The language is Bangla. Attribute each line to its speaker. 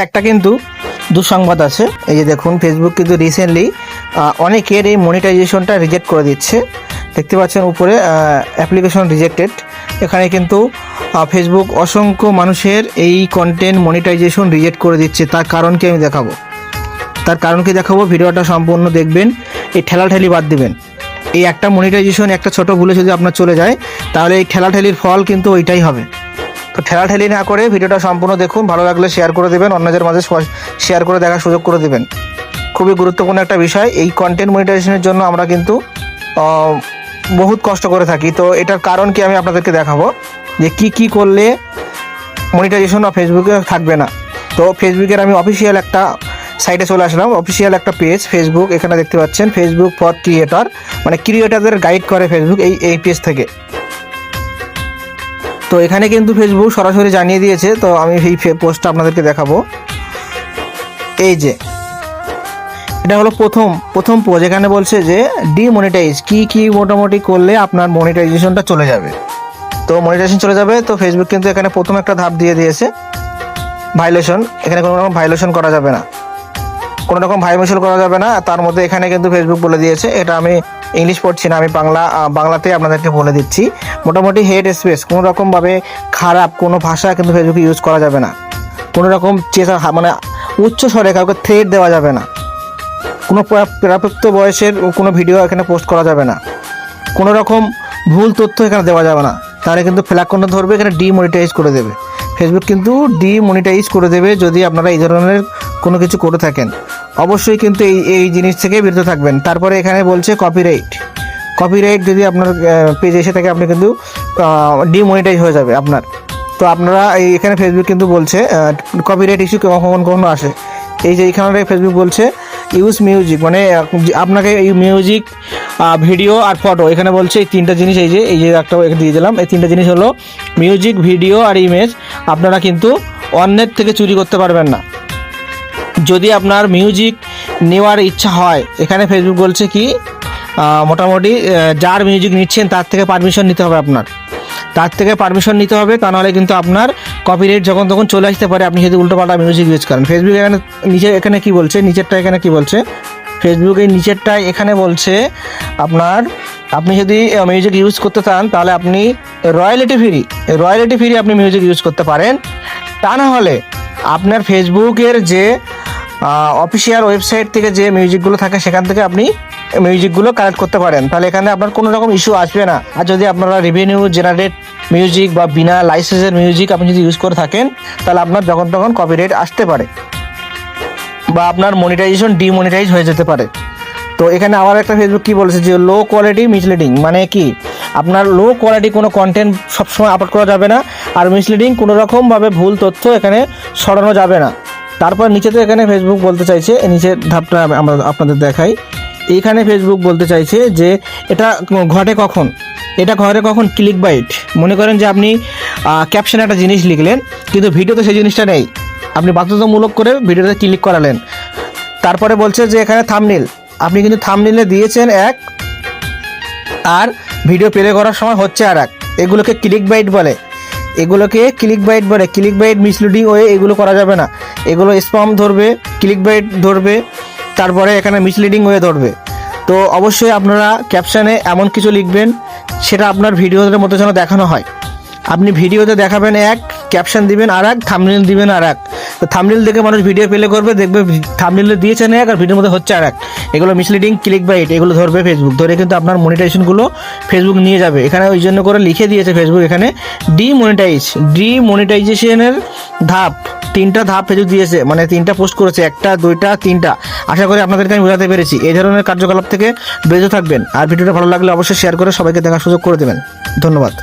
Speaker 1: একটা কিন্তু দুঃসংবাদ আছে। এই যে দেখুন, ফেসবুক কিন্তু রিসেন্টলি অনেকের এই মনিটাইজেশনটা রিজেক্ট করে দিচ্ছে। দেখতে পাচ্ছেন উপরে অ্যাপ্লিকেশন রিজেক্টেড। এখানে কিন্তু ফেসবুক অসংখ্য মানুষের এই কন্টেন্ট মনিটাইজেশন রিজেক্ট করে দিচ্ছে। তার কারণ কি আমি দেখাবো, ভিডিওটা সম্পূর্ণ দেখবেন। এই ঠেলাঠেলি বাদ দিবেন। এই একটা মনিটাইজেশন একটা ছোট ভুলে যদি আপনার চলে যায়, তাহলে এই ঠেলাঠেলির ফল কিন্তু ওইটাই হবে। তো ঠেলাঠেলি না করে ভিডিওটা সম্পূর্ণ দেখুন। ভালো লাগলে শেয়ার করে দেবেন, অন্যদের মাঝে শেয়ার করে দেখার সুযোগ করে দেবেন। খুবই গুরুত্বপূর্ণ একটা বিষয়। এই কন্টেন্ট মনিটাইজেশনের জন্য আমরা কিন্তু বহুত কষ্ট করে থাকি। তো এটার কারণ কি আমি আপনাদেরকে দেখাবো, যে কি করলে মনিটাইজেশন ফেসবুকে থাকবে না। তো ফেসবুকের আমি অফিসিয়াল একটা সাইটে চলে আসলাম, অফিসিয়াল একটা পেজ ফেসবুক। এখানে দেখতে পাচ্ছেন ফেসবুক ফর ক্রিয়েটর, মানে ক্রিয়েটরদের গাইড করে ফেসবুক এই পেজ থেকে। তো এখানে কিন্তু ফেসবুক সরাসরি জানিয়ে দিয়েছে। তো আমি এই পোস্টটা আপনাদেরকে দেখাবো। এই যে এটা হলো প্রথম পোস্ট। এখানে বলছে যে ডিমনিটাইজ কি মোটামুটি করলে আপনার মনিটাইজেশনটা চলে যাবে। তো মনিটাইজেশন চলে যাবে। তো ফেসবুক কিন্তু এখানে প্রথম একটা ধাপ দিয়ে দিয়েছে, ভায়োলেশন। এখানে কোনো রকম ভায়োলেশন করা যাবে না, কোনো রকম ভায়োলেশন করা যাবে না। তার মধ্যে এখানে কিন্তু ফেসবুক বলে দিয়েছে, এটা আমি ইংলিশ পড়ছি না, আমি বাংলাতে আপনাদেরকে বলে দিচ্ছি। মোটামুটি হেড স্পেস, কোনো রকমভাবে খারাপ কোনো ভাষা কিন্তু ফেসবুকে ইউজ করা যাবে না। কোনো রকম মানে উচ্চ স্বরে কাউকে থ্রেট দেওয়া যাবে না। কোনো প্রাপ্ত বয়সের কোনো ভিডিও এখানে পোস্ট করা যাবে না। কোনো রকম ভুল তথ্য এখানে দেওয়া যাবে না, তাহলে কিন্তু ফ্ল্যাগ কোনো ধরবে, এখানে ডিমনিটাইজ করে দেবে। ফেসবুক কিন্তু ডিমনিটাইজ করে দেবে যদি আপনারা এই ধরনের কোনো কিছু করে থাকেন। অবশ্যই কিন্তু এই জিনিস থেকে বিরত থাকবেন। তারপরে এখানে বলছে কপিরাইট যদি আপনার পেজে এসে থাকে, আপনি কিন্তু ডিমনিটাইজ হয়ে যাবে আপনার। তো আপনারা এখানে ফেসবুক কিন্তু বলছে কপিরাইট ইস্যু কখনো আসে। এই যে এখানে ফেসবুক বলছে ইউজ মিউজিক, মানে আপনাকে এই মিউজিক, ভিডিও আর ফটো, এখানে বলছে এই তিনটা জিনিস। এই যে একটা দিয়ে দিলাম, এই তিনটা জিনিস হলো মিউজিক, ভিডিও আর ইমেজ। আপনারা কিন্তু অন্যের থেকে চুরি করতে পারবেন না। যদি আপনার মিউজিক নেওয়ার ইচ্ছা হয়, এখানে ফেসবুক বলছে কি মোটামুটি যার মিউজিক নিচ্ছেন তার থেকে পারমিশন নিতে হবে তা নাহলে কিন্তু আপনার কপিরাইট যখন তখন চলে আসতে পারে, আপনি যদি উল্টোপাল্টা মিউজিক ইউজ করেন। ফেসবুক এখানে কি বলছে, ফেসবুক এই নিচেরটায় এখানে বলছে আপনি যদি মিউজিক ইউজ করতে চান, তাহলে আপনি রয়্যালিটি ফ্রি আপনি মিউজিক ইউজ করতে পারেন। তা না হলে আপনার ফেসবুকের যে অফিসিয়াল ওয়েবসাইট থেকে যে মিউজিকগুলো থাকে, সেখান থেকে আপনি মিউজিকগুলো কালেক্ট করতে পারেন। তাহলে এখানে আপনার কোনো রকম ইস্যু আসবে না। আর যদি আপনারা রেভিনিউ জেনারেট মিউজিক বা বিনা লাইসেন্সের মিউজিক আপনি যদি ইউজ করে থাকেন, তাহলে আপনার যখন তখন কপিরাইট আসতে পারে বা আপনার মনিটাইজেশন ডিমনিটাইজ হয়ে যেতে পারে। তো এখানে আবার একটা ফেসবুক কি বলেছে যে লো কোয়ালিটি মিসলিডিং, মানে কি আপনার লো কোয়ালিটি কোনো কন্টেন্ট সবসময় আপলোড করা যাবে না, আর মিসলিডিং কোনো রকমভাবে ভুল তথ্য এখানে ছড়ানো যাবে না। তারপর নিচেতে এখানে ফেসবুক বলতে চাইছে, নিচের ধাপটা আমরা আপনাদের দেখাই। এইখানে ফেসবুক বলতে চাইছে যে এটা ঘটে কখন ক্লিক বাইট। মনে করেন যে আপনি ক্যাপশনে একটা জিনিস লিখলেন, কিন্তু ভিডিওতে সেই জিনিসটা নেই, আপনি বাধ্যতামূলক করে ভিডিওতে ক্লিক করালেন। তারপরে বলছে যে এখানে থাম্বনেল, আপনি কিন্তু থাম্বনেলে দিয়েছেন এক, আর ভিডিও প্লে করার সময় হচ্ছে আর এক। এগুলোকে ক্লিক বাইট বলে, ক্লিক বাইট মিসলিডিং ওয়ে এগুলো করা যাবে না। এগুলো স্প্যাম ধরবে, ক্লিক বাইট ধরবে, তারপরে এখানে মিসলিডিং ওয়ে ধরবে। তো অবশ্যই আপনারা ক্যাপশনে এমন কিছু লিখবেন সেটা আপনার ভিডিওর মতো যেন দেখানো হয়। আপনি ভিডিওতে দেখাবেন এক, ক্যাপশন দিবেন আর এক, থাম্বনেল দিবেন আর এক। তো থাম্বনেল দেখে মানুষ ভিডিও প্লে করবে, দেখবে থাম্বনেলে দিয়েছেন এক আর ভিডিওর মধ্যে হচ্ছে আর এক। এগুলো মিসলিডিং, ক্লিক বাইট এগুলো ধরবে ফেসবুক, ধরে কিন্তু আপনার মনিটাইজেশনগুলো ফেসবুক নিয়ে যাবে। এখানে ওই জন্য করে লিখে দিয়েছে ফেসবুক, এখানে ডিমনিটাইজেশনের ধাপ, 3টা ধাপ ফেসবুক দিয়েছে, মানে 3টা পোস্ট করেছে, 1টা 2টা 3টা। আশা করি আপনাদেরকে আমি বোঝাতে পেরেছি। এই ধরনের কার্যকলাপ থেকে বিরত থাকবেন। আর ভিডিওটা ভালো লাগলে অবশ্যই শেয়ার করে সবাইকে দেখার সুযোগ করে দেবেন। ধন্যবাদ।